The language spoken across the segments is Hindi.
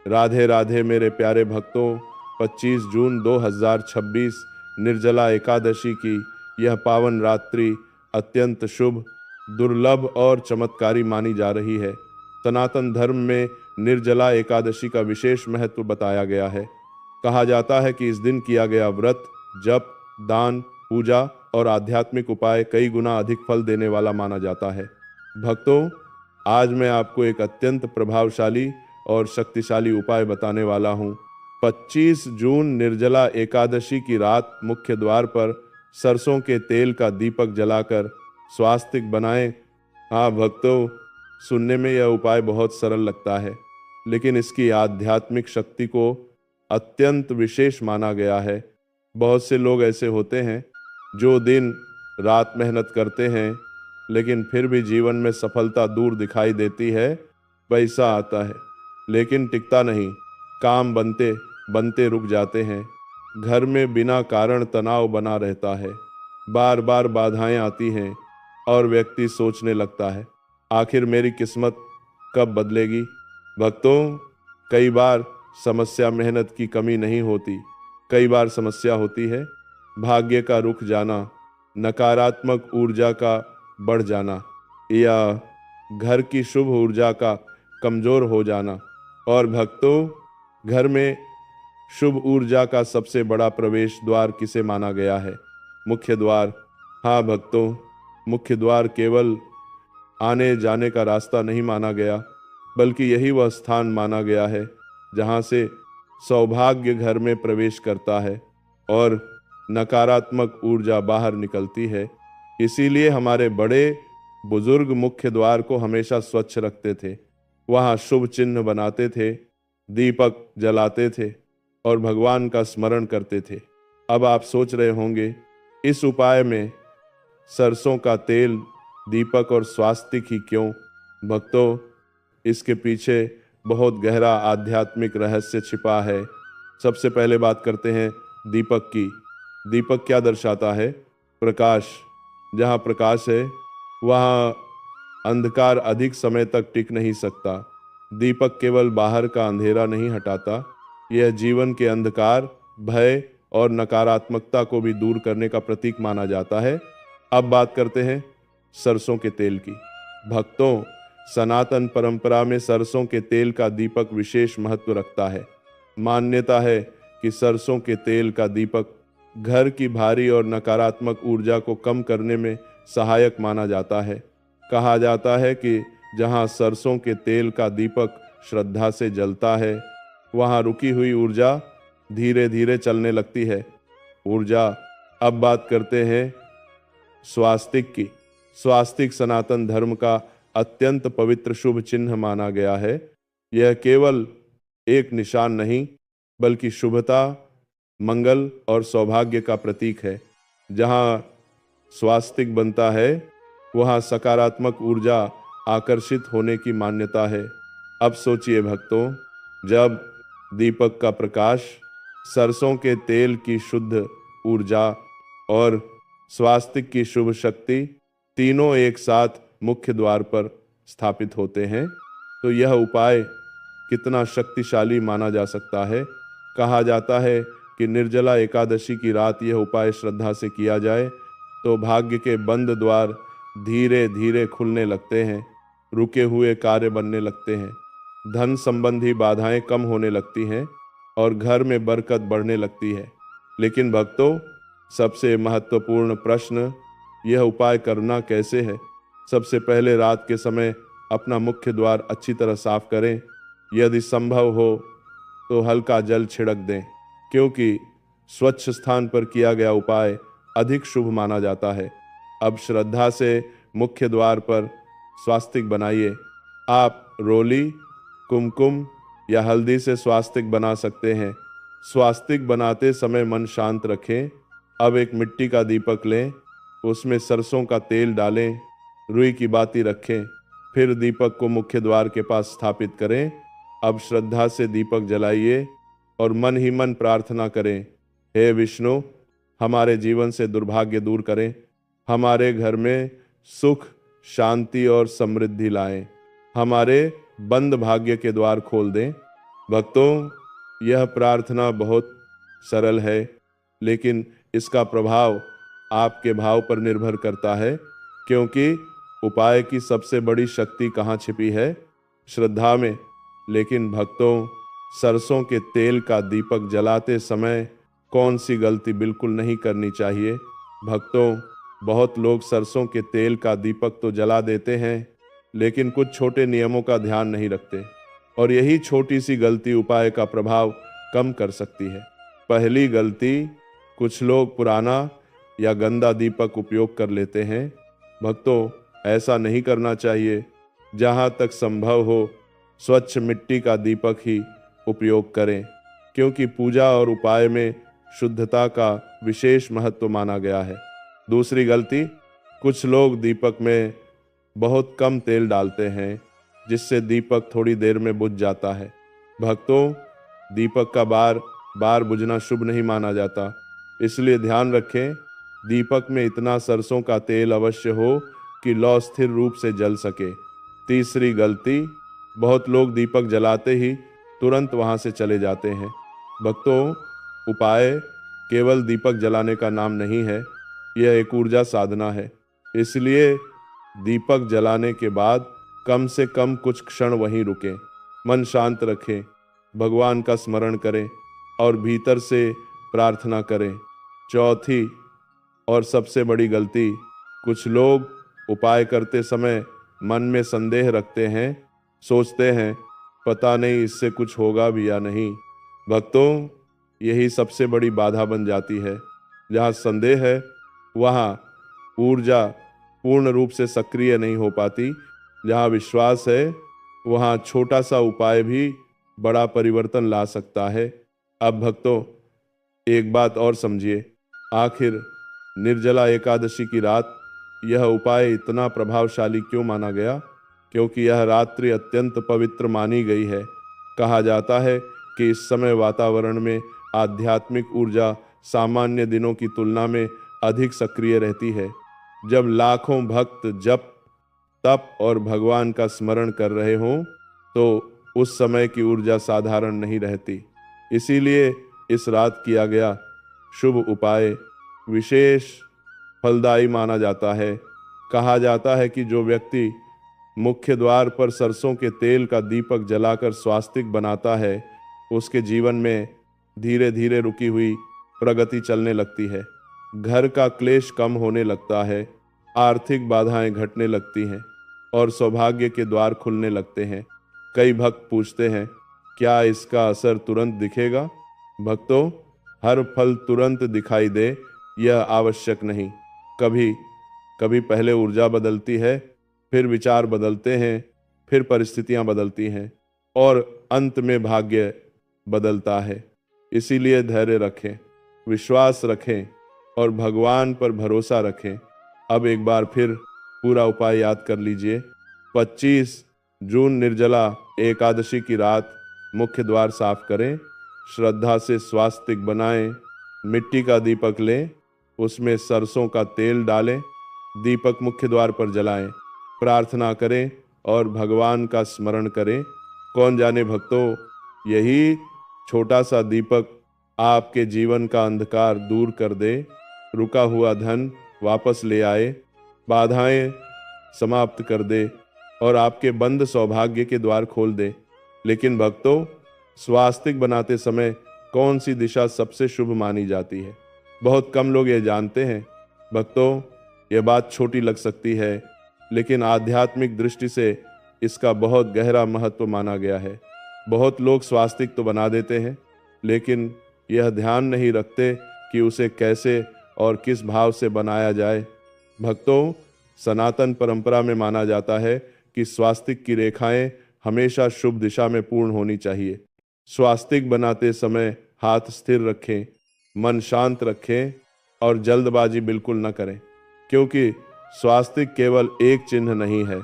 राधे राधे मेरे प्यारे भक्तों, 25 जून 2026 निर्जला एकादशी की यह पावन रात्रि अत्यंत शुभ, दुर्लभ और चमत्कारी मानी जा रही है। सनातन धर्म में निर्जला एकादशी का विशेष महत्व बताया गया है। कहा जाता है कि इस दिन किया गया व्रत, जप, दान, पूजा और आध्यात्मिक उपाय कई गुना अधिक फल देने वाला माना जाता है। भक्तों, आज मैं आपको एक अत्यंत प्रभावशाली और शक्तिशाली उपाय बताने वाला हूँ। 25 जून निर्जला एकादशी की रात मुख्य द्वार पर सरसों के तेल का दीपक जलाकर स्वास्तिक बनाएं। हाँ भक्तों, सुनने में यह उपाय बहुत सरल लगता है, लेकिन इसकी आध्यात्मिक शक्ति को अत्यंत विशेष माना गया है। बहुत से लोग ऐसे होते हैं जो दिन रात मेहनत करते हैं, लेकिन फिर भी जीवन में सफलता दूर दिखाई देती है। पैसा आता है लेकिन टिकता नहीं, काम बनते बनते रुक जाते हैं, घर में बिना कारण तनाव बना रहता है, बार बार बाधाएं आती हैं और व्यक्ति सोचने लगता है, आखिर मेरी किस्मत कब बदलेगी। भक्तों, कई बार समस्या मेहनत की कमी नहीं होती, कई बार समस्या होती है भाग्य का रुक जाना, नकारात्मक ऊर्जा का बढ़ जाना या घर की शुभ ऊर्जा का कमजोर हो जाना। और भक्तों, घर में शुभ ऊर्जा का सबसे बड़ा प्रवेश द्वार किसे माना गया है? मुख्य द्वार। हाँ भक्तों, मुख्य द्वार केवल आने जाने का रास्ता नहीं माना गया, बल्कि यही वह स्थान माना गया है जहाँ से सौभाग्य घर में प्रवेश करता है और नकारात्मक ऊर्जा बाहर निकलती है। इसीलिए हमारे बड़े बुजुर्ग मुख्य द्वार को हमेशा स्वच्छ रखते थे, वहाँ शुभ चिन्ह बनाते थे, दीपक जलाते थे और भगवान का स्मरण करते थे। अब आप सोच रहे होंगे, इस उपाय में सरसों का तेल, दीपक और स्वास्तिक ही क्यों? भक्तों, इसके पीछे बहुत गहरा आध्यात्मिक रहस्य छिपा है। सबसे पहले बात करते हैं दीपक की। दीपक क्या दर्शाता है? प्रकाश। जहाँ प्रकाश है वहाँ अंधकार अधिक समय तक टिक नहीं सकता। दीपक केवल बाहर का अंधेरा नहीं हटाता, यह जीवन के अंधकार, भय और नकारात्मकता को भी दूर करने का प्रतीक माना जाता है। अब बात करते हैं सरसों के तेल की। भक्तों, सनातन परंपरा में सरसों के तेल का दीपक विशेष महत्व रखता है। मान्यता है कि सरसों के तेल का दीपक घर की भारी और नकारात्मक ऊर्जा को कम करने में सहायक माना जाता है। कहा जाता है कि जहां सरसों के तेल का दीपक श्रद्धा से जलता है, वहां रुकी हुई ऊर्जा धीरे धीरे चलने लगती है। ऊर्जा। अब बात करते हैं स्वास्तिक की। स्वास्तिक सनातन धर्म का अत्यंत पवित्र शुभ चिन्ह माना गया है। यह केवल एक निशान नहीं, बल्कि शुभता, मंगल और सौभाग्य का प्रतीक है। जहाँ स्वास्तिक बनता है वहाँ सकारात्मक ऊर्जा आकर्षित होने की मान्यता है। अब सोचिए भक्तों, जब दीपक का प्रकाश, सरसों के तेल की शुद्ध ऊर्जा और स्वास्तिक की शुभ शक्ति तीनों एक साथ मुख्य द्वार पर स्थापित होते हैं, तो यह उपाय कितना शक्तिशाली माना जा सकता है। कहा जाता है कि निर्जला एकादशी की रात यह उपाय श्रद्धा से किया जाए तो भाग्य के बंद द्वार धीरे धीरे खुलने लगते हैं, रुके हुए कार्य बनने लगते हैं, धन संबंधी बाधाएं कम होने लगती हैं और घर में बरकत बढ़ने लगती है। लेकिन भक्तों, सबसे महत्वपूर्ण प्रश्न, यह उपाय करना कैसे है? सबसे पहले रात के समय अपना मुख्य द्वार अच्छी तरह साफ करें। यदि संभव हो तो हल्का जल छिड़क दें, क्योंकि स्वच्छ स्थान पर किया गया उपाय अधिक शुभ माना जाता है। अब श्रद्धा से मुख्य द्वार पर स्वास्तिक बनाइए। आप रोली, कुमकुम या हल्दी से स्वास्तिक बना सकते हैं। स्वास्तिक बनाते समय मन शांत रखें। अब एक मिट्टी का दीपक लें, उसमें सरसों का तेल डालें, रुई की बाती रखें, फिर दीपक को मुख्य द्वार के पास स्थापित करें। अब श्रद्धा से दीपक जलाइए और मन ही मन प्रार्थना करें, हे विष्णु, हमारे जीवन से दुर्भाग्य दूर करें, हमारे घर में सुख, शांति और समृद्धि लाएं, हमारे बंद भाग्य के द्वार खोल दें। भक्तों, यह प्रार्थना बहुत सरल है, लेकिन इसका प्रभाव आपके भाव पर निर्भर करता है, क्योंकि उपाय की सबसे बड़ी शक्ति कहाँ छिपी है? श्रद्धा में। लेकिन भक्तों, सरसों के तेल का दीपक जलाते समय कौन सी गलती बिल्कुल नहीं करनी चाहिए? भक्तों, बहुत लोग सरसों के तेल का दीपक तो जला देते हैं, लेकिन कुछ छोटे नियमों का ध्यान नहीं रखते, और यही छोटी सी गलती उपाय का प्रभाव कम कर सकती है। पहली गलती, कुछ लोग पुराना या गंदा दीपक उपयोग कर लेते हैं। भक्तों, ऐसा नहीं करना चाहिए। जहाँ तक संभव हो, स्वच्छ मिट्टी का दीपक ही उपयोग करें, क्योंकि पूजा और उपाय में शुद्धता का विशेष महत्व माना गया है। दूसरी गलती, कुछ लोग दीपक में बहुत कम तेल डालते हैं, जिससे दीपक थोड़ी देर में बुझ जाता है। भक्तों, दीपक का बार बार बुझना शुभ नहीं माना जाता, इसलिए ध्यान रखें, दीपक में इतना सरसों का तेल अवश्य हो कि लौ स्थिर रूप से जल सके। तीसरी गलती, बहुत लोग दीपक जलाते ही तुरंत वहां से चले जाते हैं। भक्तों, उपाय केवल दीपक जलाने का नाम नहीं है, यह एक ऊर्जा साधना है। इसलिए दीपक जलाने के बाद कम से कम कुछ क्षण वहीं रुकें, मन शांत रखें, भगवान का स्मरण करें और भीतर से प्रार्थना करें। चौथी और सबसे बड़ी गलती, कुछ लोग उपाय करते समय मन में संदेह रखते हैं, सोचते हैं पता नहीं इससे कुछ होगा भी या नहीं। भक्तों, यही सबसे बड़ी बाधा बन जाती है। जहाँ संदेह है, वहाँ ऊर्जा पूर्ण रूप से सक्रिय नहीं हो पाती। जहाँ विश्वास है, वहाँ छोटा सा उपाय भी बड़ा परिवर्तन ला सकता है। अब भक्तों, एक बात और समझिए, आखिर निर्जला एकादशी की रात यह उपाय इतना प्रभावशाली क्यों माना गया? क्योंकि यह रात्रि अत्यंत पवित्र मानी गई है। कहा जाता है कि इस समय वातावरण में आध्यात्मिक ऊर्जा सामान्य दिनों की तुलना में अधिक सक्रिय रहती है। जब लाखों भक्त जप, तप और भगवान का स्मरण कर रहे हों, तो उस समय की ऊर्जा साधारण नहीं रहती। इसीलिए इस रात किया गया शुभ उपाय विशेष फलदायी माना जाता है। कहा जाता है कि जो व्यक्ति मुख्य द्वार पर सरसों के तेल का दीपक जलाकर स्वास्तिक बनाता है, उसके जीवन में धीरे धीरे रुकी हुई प्रगति चलने लगती है। घर का क्लेश कम होने लगता है, आर्थिक बाधाएं घटने लगती हैं और सौभाग्य के द्वार खुलने लगते हैं। कई भक्त पूछते हैं, क्या इसका असर तुरंत दिखेगा? भक्तों, हर फल तुरंत दिखाई दे यह आवश्यक नहीं। कभी कभी पहले ऊर्जा बदलती है, फिर विचार बदलते हैं, फिर परिस्थितियां बदलती हैं और अंत में भाग्य बदलता है। इसीलिए धैर्य रखें, विश्वास रखें और भगवान पर भरोसा रखें। अब एक बार फिर पूरा उपाय याद कर लीजिए। 25 जून निर्जला एकादशी की रात मुख्य द्वार साफ करें, श्रद्धा से स्वास्तिक बनाएं, मिट्टी का दीपक लें, उसमें सरसों का तेल डालें, दीपक मुख्य द्वार पर जलाएं, प्रार्थना करें और भगवान का स्मरण करें। कौन जाने भक्तों, यही छोटा सा दीपक आपके जीवन का अंधकार दूर कर दे, रुका हुआ धन वापस ले आए, बाधाएं समाप्त कर दे और आपके बंद सौभाग्य के द्वार खोल दे। लेकिन भक्तों, स्वास्तिक बनाते समय कौन सी दिशा सबसे शुभ मानी जाती है? बहुत कम लोग ये जानते हैं। भक्तों, यह बात छोटी लग सकती है, लेकिन आध्यात्मिक दृष्टि से इसका बहुत गहरा महत्व माना गया है। बहुत लोग स्वास्तिक तो बना देते हैं, लेकिन यह ध्यान नहीं रखते कि उसे कैसे और किस भाव से बनाया जाए। भक्तों, सनातन परंपरा में माना जाता है कि स्वास्तिक की रेखाएं हमेशा शुभ दिशा में पूर्ण होनी चाहिए। स्वास्तिक बनाते समय हाथ स्थिर रखें, मन शांत रखें और जल्दबाजी बिल्कुल न करें, क्योंकि स्वास्तिक केवल एक चिन्ह नहीं है,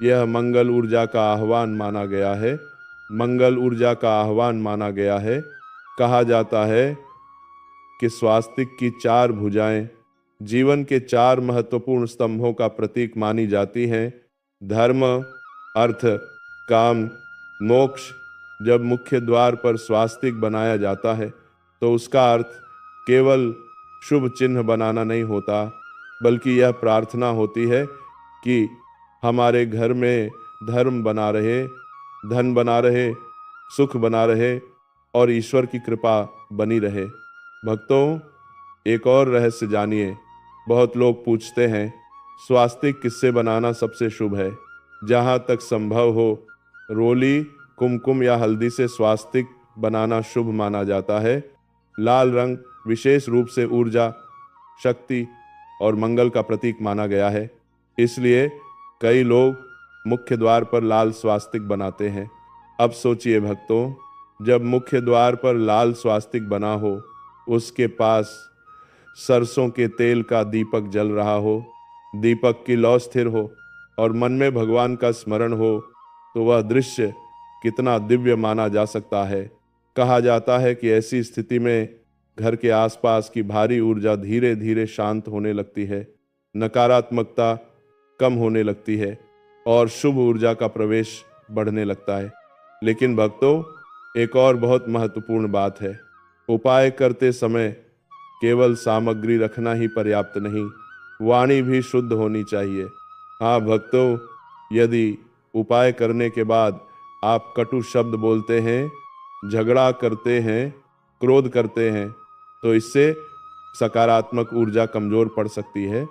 यह मंगल ऊर्जा का आह्वान माना गया है। मंगल ऊर्जा का आह्वान माना गया है। कहा जाता है कि स्वास्तिक की 4 भुजाएं जीवन के 4 महत्वपूर्ण स्तंभों का प्रतीक मानी जाती हैं: धर्म, अर्थ, काम, मोक्ष, जब मुख्य द्वार पर स्वास्तिक बनाया जाता है तो उसका अर्थ केवल शुभ चिन्ह बनाना नहीं होता, बल्कि यह प्रार्थना होती है कि हमारे घर में धर्म बना रहे, धन बना रहे, सुख बना रहे और ईश्वर की कृपा बनी रहे। भक्तों, एक और रहस्य जानिए। बहुत लोग पूछते हैं, स्वास्तिक किससे बनाना सबसे शुभ है? जहाँ तक संभव हो, रोली, कुमकुम या हल्दी से स्वास्तिक बनाना शुभ माना जाता है। लाल रंग विशेष रूप से ऊर्जा, शक्ति और मंगल का प्रतीक माना गया है। इसलिए कई लोग मुख्य द्वार पर लाल स्वास्तिक बनाते हैं। अब सोचिए भक्तों, जब मुख्य द्वार पर लाल स्वास्तिक बना हो, उसके पास सरसों के तेल का दीपक जल रहा हो, दीपक की लौ स्थिर हो और मन में भगवान का स्मरण हो, तो वह दृश्य कितना दिव्य माना जा सकता है। कहा जाता है कि ऐसी स्थिति में घर के आसपास की भारी ऊर्जा धीरे धीरे शांत होने लगती है, नकारात्मकता कम होने लगती है और शुभ ऊर्जा का प्रवेश बढ़ने लगता है। लेकिन भक्तों, एक और बहुत महत्वपूर्ण बात है। उपाय करते समय केवल सामग्री रखना ही पर्याप्त नहीं, वाणी भी शुद्ध होनी चाहिए। हाँ भक्तों, यदि उपाय करने के बाद आप कटु शब्द बोलते हैं, झगड़ा करते हैं, क्रोध करते हैं, तो इससे सकारात्मक ऊर्जा कमजोर पड़ सकती है।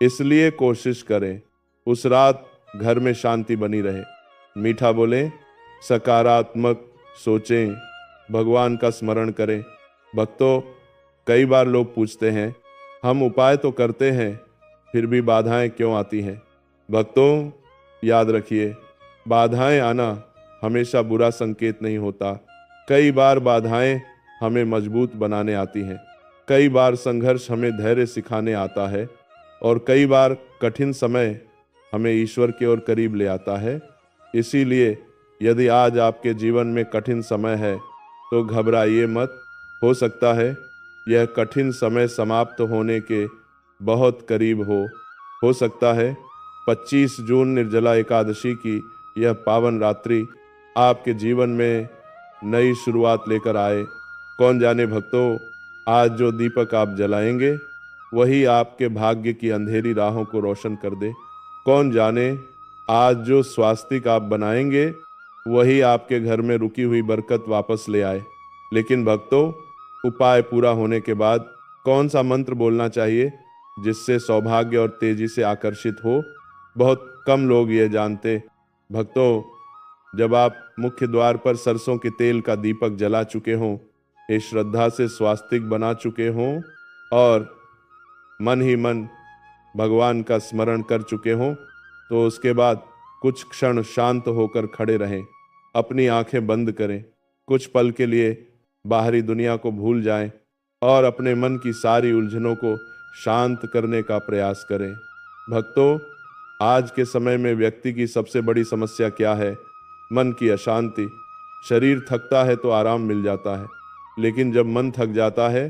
इसलिए कोशिश करें उस रात घर में शांति बनी रहे। मीठा बोलें, सकारात्मक सोचें, भगवान का स्मरण करें। भक्तों, कई बार लोग पूछते हैं, हम उपाय तो करते हैं, फिर भी बाधाएं क्यों आती हैं? भक्तों, याद रखिए, बाधाएं आना हमेशा बुरा संकेत नहीं होता। कई बार बाधाएं हमें मजबूत बनाने आती हैं। कई बार संघर्ष हमें धैर्य सिखाने आता है और कई बार कठिन समय हमें ईश्वर की ओर करीब ले आता है। इसीलिए यदि आज आपके जीवन में कठिन समय है तो घबराइए मत। हो सकता है यह कठिन समय समाप्त होने के बहुत करीब हो सकता है 25 जून निर्जला एकादशी की यह पावन रात्रि आपके जीवन में नई शुरुआत लेकर आए। कौन जाने भक्तों, आज जो दीपक आप जलाएंगे वही आपके भाग्य की अंधेरी राहों को रोशन कर दे। कौन जाने आज जो स्वास्तिक आप बनाएंगे वही आपके घर में रुकी हुई बरकत वापस ले आए। लेकिन भक्तों, उपाय पूरा होने के बाद कौन सा मंत्र बोलना चाहिए जिससे सौभाग्य और तेजी से आकर्षित हो, बहुत कम लोग ये जानते। भक्तों, जब आप मुख्य द्वार पर सरसों के तेल का दीपक जला चुके हों, ये श्रद्धा से स्वास्तिक बना चुके हों और मन ही मन भगवान का स्मरण कर चुके हों, तो उसके बाद कुछ क्षण शांत होकर खड़े रहें, अपनी आंखें बंद करें, कुछ पल के लिए बाहरी दुनिया को भूल जाएं और अपने मन की सारी उलझनों को शांत करने का प्रयास करें। भक्तों, आज के समय में व्यक्ति की सबसे बड़ी समस्या क्या है? मन की अशांति। शरीर थकता है तो आराम मिल जाता है, लेकिन जब मन थक जाता है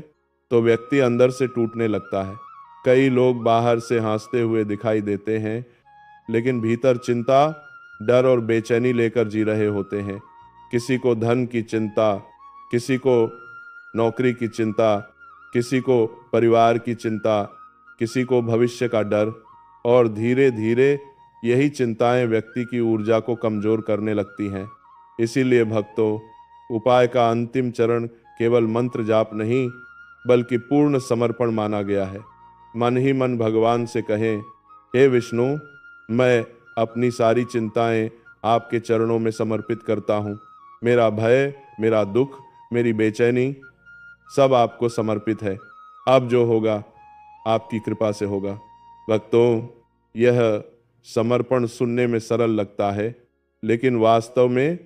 तो व्यक्ति अंदर से टूटने लगता है। कई लोग बाहर से हंसते हुए दिखाई देते हैं, लेकिन भीतर चिंता, डर और बेचैनी लेकर जी रहे होते हैं। किसी को धन की चिंता, किसी को नौकरी की चिंता, किसी को परिवार की चिंता, किसी को भविष्य का डर, और धीरे धीरे यही चिंताएं व्यक्ति की ऊर्जा को कमजोर करने लगती हैं। इसीलिए भक्तों, उपाय का अंतिम चरण केवल मंत्र जाप नहीं, बल्कि पूर्ण समर्पण माना गया है। मन ही मन भगवान से कहें, हे विष्णु, मैं अपनी सारी चिंताएं आपके चरणों में समर्पित करता हूँ। मेरा भय, मेरा दुख, मेरी बेचैनी सब आपको समर्पित है। अब जो होगा आपकी कृपा से होगा। भक्तों, यह समर्पण सुनने में सरल लगता है, लेकिन वास्तव में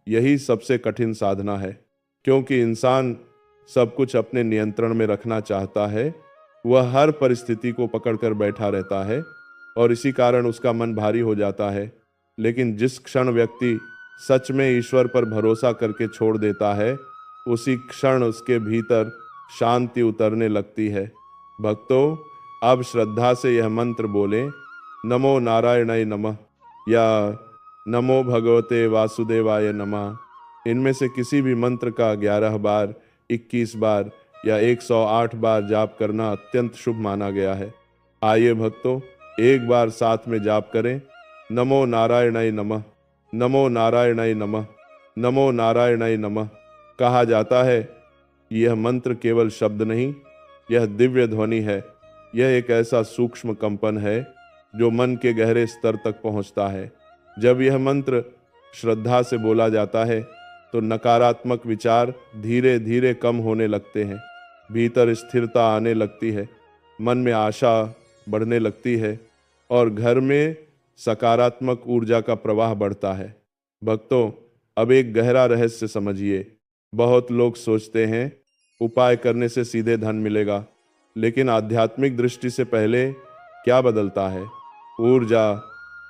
यही सबसे कठिन साधना है, क्योंकि इंसान सब कुछ अपने नियंत्रण में रखना चाहता है। वह हर परिस्थिति को पकड़कर बैठा रहता है और इसी कारण उसका मन भारी हो जाता है। लेकिन जिस क्षण व्यक्ति सच में ईश्वर पर भरोसा करके छोड़ देता है, उसी क्षण उसके भीतर शांति उतरने लगती है। भक्तों, अब श्रद्धा से यह मंत्र बोलें, नमो नारायणाय नमः या नमो भगवते वासुदेवाय नमः। इनमें से किसी भी मंत्र का 11 बार, 21 बार या 108 बार जाप करना अत्यंत शुभ माना गया है। आइए भक्तों, एक बार साथ में जाप करें। नमो नारायणाय नमः, नमो नारायणाय नमः, नमो नारायणाय नमः। कहा जाता है यह मंत्र केवल शब्द नहीं, यह दिव्य ध्वनि है। यह एक ऐसा सूक्ष्म कंपन है जो मन के गहरे स्तर तक पहुंचता है। जब यह मंत्र श्रद्धा से बोला जाता है तो नकारात्मक विचार धीरे धीरे कम होने लगते हैं, भीतर स्थिरता आने लगती है, मन में आशा बढ़ने लगती है और घर में सकारात्मक ऊर्जा का प्रवाह बढ़ता है। भक्तों, अब एक गहरा रहस्य समझिए। बहुत लोग सोचते हैं उपाय करने से सीधे धन मिलेगा, लेकिन आध्यात्मिक दृष्टि से पहले क्या बदलता है? ऊर्जा।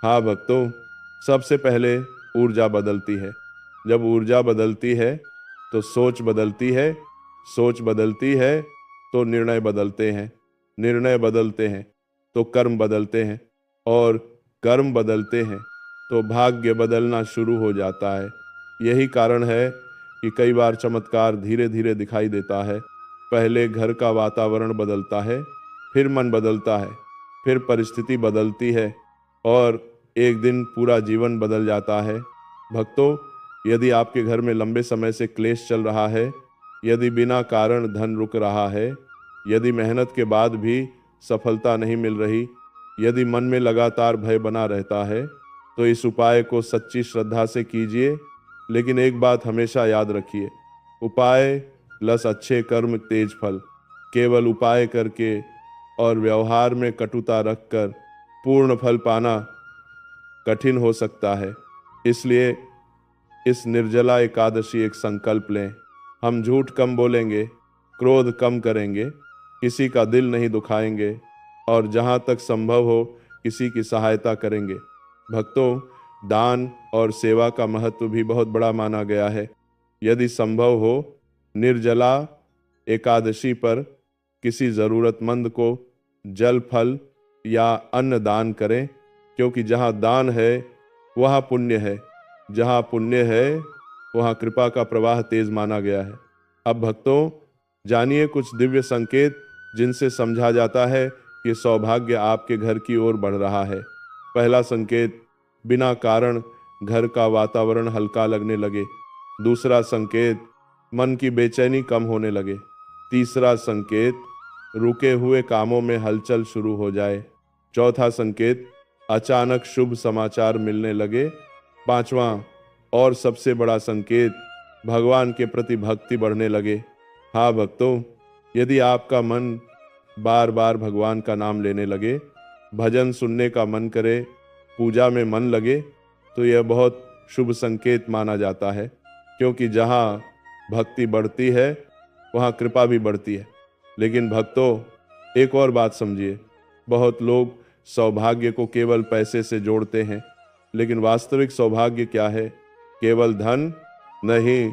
हाँ भक्तों, सबसे पहले ऊर्जा बदलती है। जब ऊर्जा बदलती है तो सोच बदलती है, सोच बदलती है तो निर्णय बदलते हैं, निर्णय बदलते हैं तो कर्म बदलते हैं और कर्म बदलते हैं तो भाग्य बदलना शुरू हो जाता है। यही कारण है कि कई बार चमत्कार धीरे धीरे दिखाई देता है। पहले घर का वातावरण बदलता है, फिर मन बदलता है, फिर परिस्थिति बदलती है और एक दिन पूरा जीवन बदल जाता है। भक्तों, यदि आपके घर में लंबे समय से क्लेश चल रहा है, यदि बिना कारण धन रुक रहा है, यदि मेहनत के बाद भी सफलता नहीं मिल रही, यदि मन में लगातार भय बना रहता है, तो इस उपाय को सच्ची श्रद्धा से कीजिए। लेकिन एक बात हमेशा याद रखिए, उपाय प्लस अच्छे कर्म तेज फल। केवल उपाय करके और व्यवहार में कटुता रखकर पूर्ण फल पाना कठिन हो सकता है। इसलिए इस निर्जला एकादशी एक संकल्प लें। हम झूठ कम बोलेंगे, क्रोध कम करेंगे, किसी का दिल नहीं दुखाएंगे और जहाँ तक संभव हो किसी की सहायता करेंगे। भक्तों, दान और सेवा का महत्व भी बहुत बड़ा माना गया है। यदि संभव हो निर्जला एकादशी पर किसी ज़रूरतमंद को जल, फल या अन्न दान करें, क्योंकि जहाँ दान है वहाँ पुण्य है, जहाँ पुण्य है वहाँ कृपा का प्रवाह तेज माना गया है। अब भक्तों, जानिए कुछ दिव्य संकेत जिनसे समझा जाता है कि सौभाग्य आपके घर की ओर बढ़ रहा है। पहला संकेत, बिना कारण घर का वातावरण हल्का लगने लगे। दूसरा संकेत, मन की बेचैनी कम होने लगे। तीसरा संकेत, रुके हुए कामों में हलचल शुरू हो जाए। चौथा संकेत, अचानक शुभ समाचार मिलने लगे। पांचवा और सबसे बड़ा संकेत, भगवान के प्रति भक्ति बढ़ने लगे। हाँ भक्तों, यदि आपका मन बार बार भगवान का नाम लेने लगे, भजन सुनने का मन करे, पूजा में मन लगे, तो यह बहुत शुभ संकेत माना जाता है, क्योंकि जहाँ भक्ति बढ़ती है वहाँ कृपा भी बढ़ती है। लेकिन भक्तों, एक और बात समझिए, बहुत लोग सौभाग्य को केवल पैसे से जोड़ते हैं, लेकिन वास्तविक सौभाग्य क्या है? केवल धन नहीं,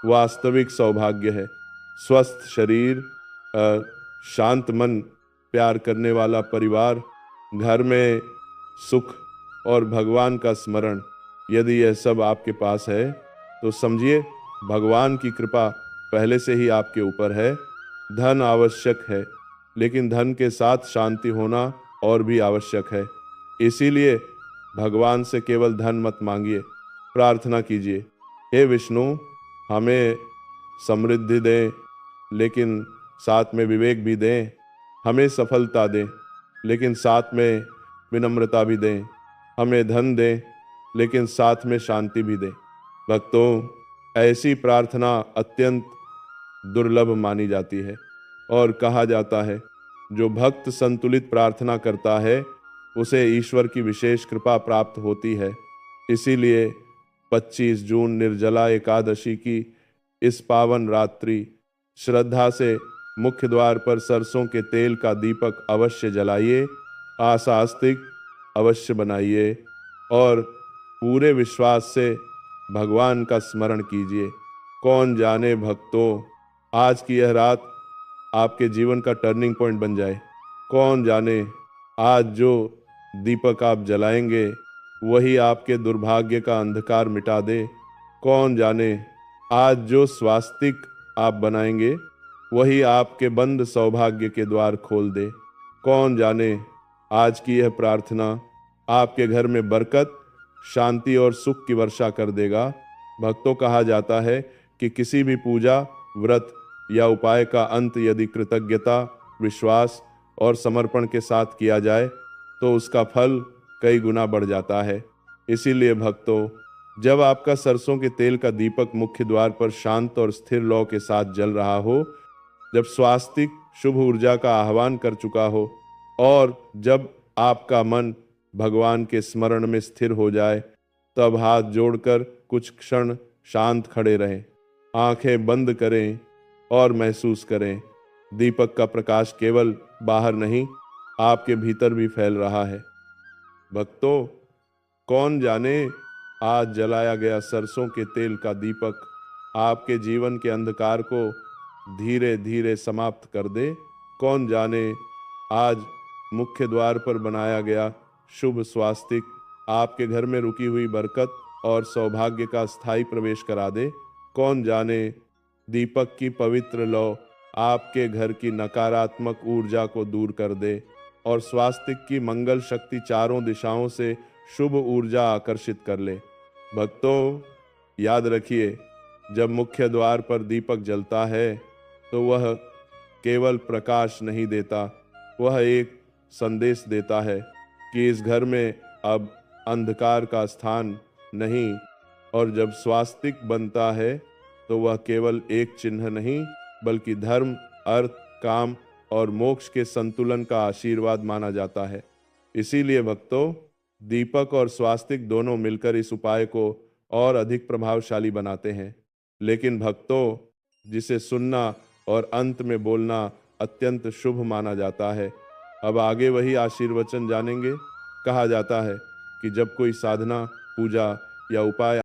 वास्तविक सौभाग्य है स्वस्थ शरीर, शांत मन, प्यार करने वाला परिवार, घर में सुख और भगवान का स्मरण। यदि यह सब आपके पास है तो समझिए भगवान की कृपा पहले से ही आपके ऊपर है। धन आवश्यक है, लेकिन धन के साथ शांति होना और भी आवश्यक है। इसीलिए भगवान से केवल धन मत मांगिए, प्रार्थना कीजिए, हे विष्णु, हमें समृद्धि दें, लेकिन साथ में विवेक भी दें। हमें सफलता दें, लेकिन साथ में विनम्रता भी दें। हमें धन दें, लेकिन साथ में शांति भी दें। भक्तों, ऐसी प्रार्थना अत्यंत दुर्लभ मानी जाती है और कहा जाता है जो भक्त संतुलित प्रार्थना करता है उसे ईश्वर की विशेष कृपा प्राप्त होती है। इसीलिए 25 जून निर्जला एकादशी की इस पावन रात्रि श्रद्धा से मुख्य द्वार पर सरसों के तेल का दीपक अवश्य जलाइए, आशा आस्तिक अवश्य बनाइए और पूरे विश्वास से भगवान का स्मरण कीजिए। कौन जाने भक्तों, आज की यह रात आपके जीवन का टर्निंग पॉइंट बन जाए। कौन जाने आज जो दीपक आप जलाएंगे वही आपके दुर्भाग्य का अंधकार मिटा दे। कौन जाने आज जो स्वास्तिक आप बनाएंगे वही आपके बंद सौभाग्य के द्वार खोल दे। कौन जाने आज की यह प्रार्थना आपके घर में बरकत, शांति और सुख की वर्षा कर देगा। भक्तों, कहा जाता है कि किसी भी पूजा, व्रत या उपाय का अंत यदि कृतज्ञता, विश्वास और समर्पण के साथ किया जाए तो उसका फल कई गुना बढ़ जाता है। इसीलिए भक्तों, जब आपका सरसों के तेल का दीपक मुख्य द्वार पर शांत और स्थिर लौ के साथ जल रहा हो, जब स्वास्तिक शुभ ऊर्जा का आह्वान कर चुका हो और जब आपका मन भगवान के स्मरण में स्थिर हो जाए, तब हाथ जोड़कर कुछ क्षण शांत खड़े रहें, आंखें बंद करें और महसूस करें दीपक का प्रकाश केवल बाहर नहीं, आपके भीतर भी फैल रहा है। भक्तों, कौन जाने आज जलाया गया सरसों के तेल का दीपक आपके जीवन के अंधकार को धीरे धीरे समाप्त कर दे। कौन जाने आज मुख्य द्वार पर बनाया गया शुभ स्वास्तिक आपके घर में रुकी हुई बरकत और सौभाग्य का स्थायी प्रवेश करा दे। कौन जाने दीपक की पवित्र लौ आपके घर की नकारात्मक ऊर्जा को दूर कर दे और स्वास्तिक की मंगल शक्ति चारों दिशाओं से शुभ ऊर्जा आकर्षित कर ले। भक्तों, याद रखिए, जब मुख्य द्वार पर दीपक जलता है तो वह केवल प्रकाश नहीं देता, वह एक संदेश देता है कि इस घर में अब अंधकार का स्थान नहीं। और जब स्वास्तिक बनता है तो वह केवल एक चिन्ह नहीं, बल्कि धर्म, अर्थ, काम और मोक्ष के संतुलन का आशीर्वाद माना जाता है। इसीलिए भक्तों, दीपक और स्वास्तिक दोनों मिलकर इस उपाय को और अधिक प्रभावशाली बनाते हैं। लेकिन भक्तों, जिसे सुनना और अंत में बोलना अत्यंत शुभ माना जाता है। अब आगे वही आशीर्वचन जानेंगे। कहा जाता है कि जब कोई साधना, पूजा या उपाय